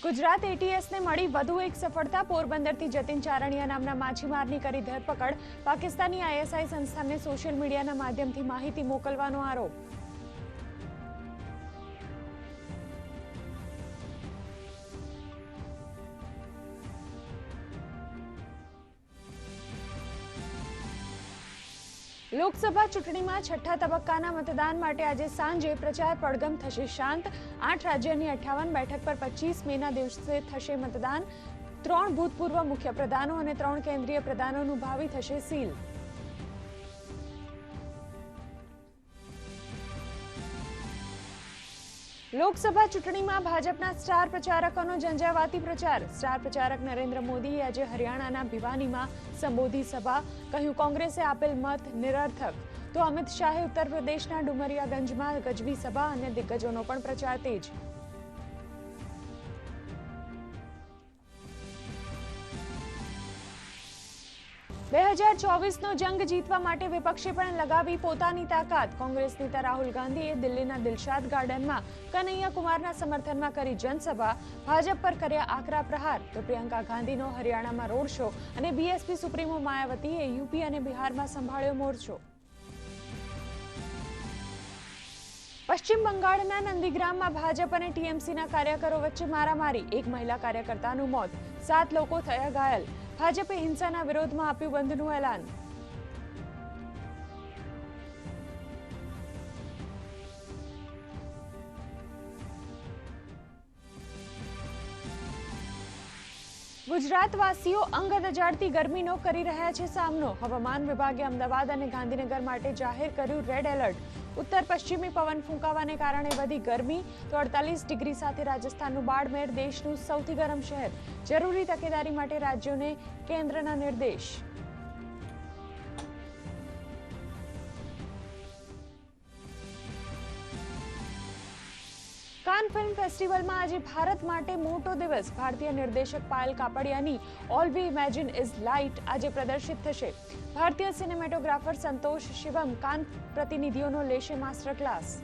ગુજરાત એટીએસને મળી વધુ એક સફળતા. પોરબંદરથી જતીન ચારણિયા નામના માછીમારની કરી ધરપકડ. પાકિસ્તાની આઈએસઆઈ સંસ્થાને સોશિયલ મીડિયાના માધ્યમથી માહિતી મોકલવાનો આરોપ. લોકસભા ચૂંટણીમાં છઠ્ઠા તબક્કાના મતદાન માટે આજે સાંજે પ્રચાર પડઘમ થશે શાંત. 8 રાજ્યની 58 બેઠક પર 25 મેના દિવસે થશે મતદાન. 3 ભૂતપૂર્વ મુખ્યપ્રધાનો અને 3 કેન્દ્રીય પ્રધાનોનું ભાવિ થશે સીલ. લોકસભા ચૂંટણીમાં ભાજપના સ્ટાર પ્રચારકોનો ઝંઝાવાતી પ્રચાર. સ્ટાર પ્રચારક નરેન્દ્ર મોદીએ આજે હરિયાણાના ભિવાનીમાં સંબોધી સભા. કહ્યું કોંગ્રેસે આપેલ મત નિરર્થક. તો અમિત શાહે ઉત્તર પ્રદેશના ડુમરિયાગંજમાં ગજવી સભા. અને દિગ્ગજોનો પણ પ્રચાર તેજ. બે 2024નો જંગ જીતવા માટે વિપક્ષે પણ લગાવી પોતાની તાકાત. કોંગ્રેસ નેતા રાહુલ ગાંધીએ દિલ્હીના દિલશાદ ગાર્ડનમાં કનૈયા કુમારના સમર્થનમાં કરી જનસભા. ભાજપ પર કર્યા આકરા પ્રહાર. તો પ્રિયંકા ગાંધીનો હરિયાણામાં રોડ શો. અને બીએસપી સુપ્રીમો માયાવતીએ યુપી અને બિહારમાં સંભાળ્યો મોરચો. પશ્ચિમ બંગાળના નંદીગ્રામમાં ભાજપ અને ટીએમસીના કાર્યકરો વચ્ચે મારામારી. એક મહિલા કાર્યકર્તાનું મોત, 7 લોકો થયા ઘાયલ. ભાજપે હિંસાના વિરોધમાં આપ્યું બંધનું એલાન. ગુજરાતવાસીઓ અંગ દજાડતી ગરમીનો કરી રહ્યા છે સામનો. હવામાન વિભાગે અમદાવાદ અને ગાંધીનગર માટે જાહેર કર્યું રેડ એલર્ટ. ઉત્તર પશ્ચિમી પવન ફૂંકાવાને કારણે વધી ગરમી. તો 48 ડિગ્રી સાથે રાજસ્થાનનું બાડમેર દેશનું સૌથી ગરમ શહેર. જરૂરી તકેદારી માટે રાજ્યોને કેન્દ્રના નિર્દેશ. કાન ફિલ્મ ફેસ્ટિવલમાં આજે ભારત માટે મોટો દિવસ. ભારતીય નિર્દેશક પાયલ કાપડિયાની all we imagine as light આજે પ્રદર્શિત થશે. ભારતીય સિનેમેટોગ્રાફર સંતોષ શિવમ કાન પ્રતિનિધિઓનો લેશે માસ્ટર ક્લાસ.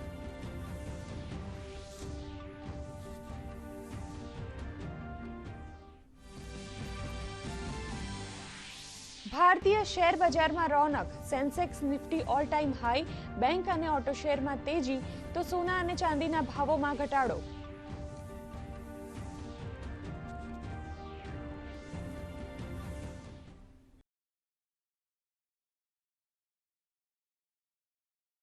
ભારતીય શેર બજારમાં રોનક. Sensex Nifty all time high. Bank અને ઓટો શેરમાં તેજી. તો સોના અને ચાંદીના ભાવોમાં ઘટાડો.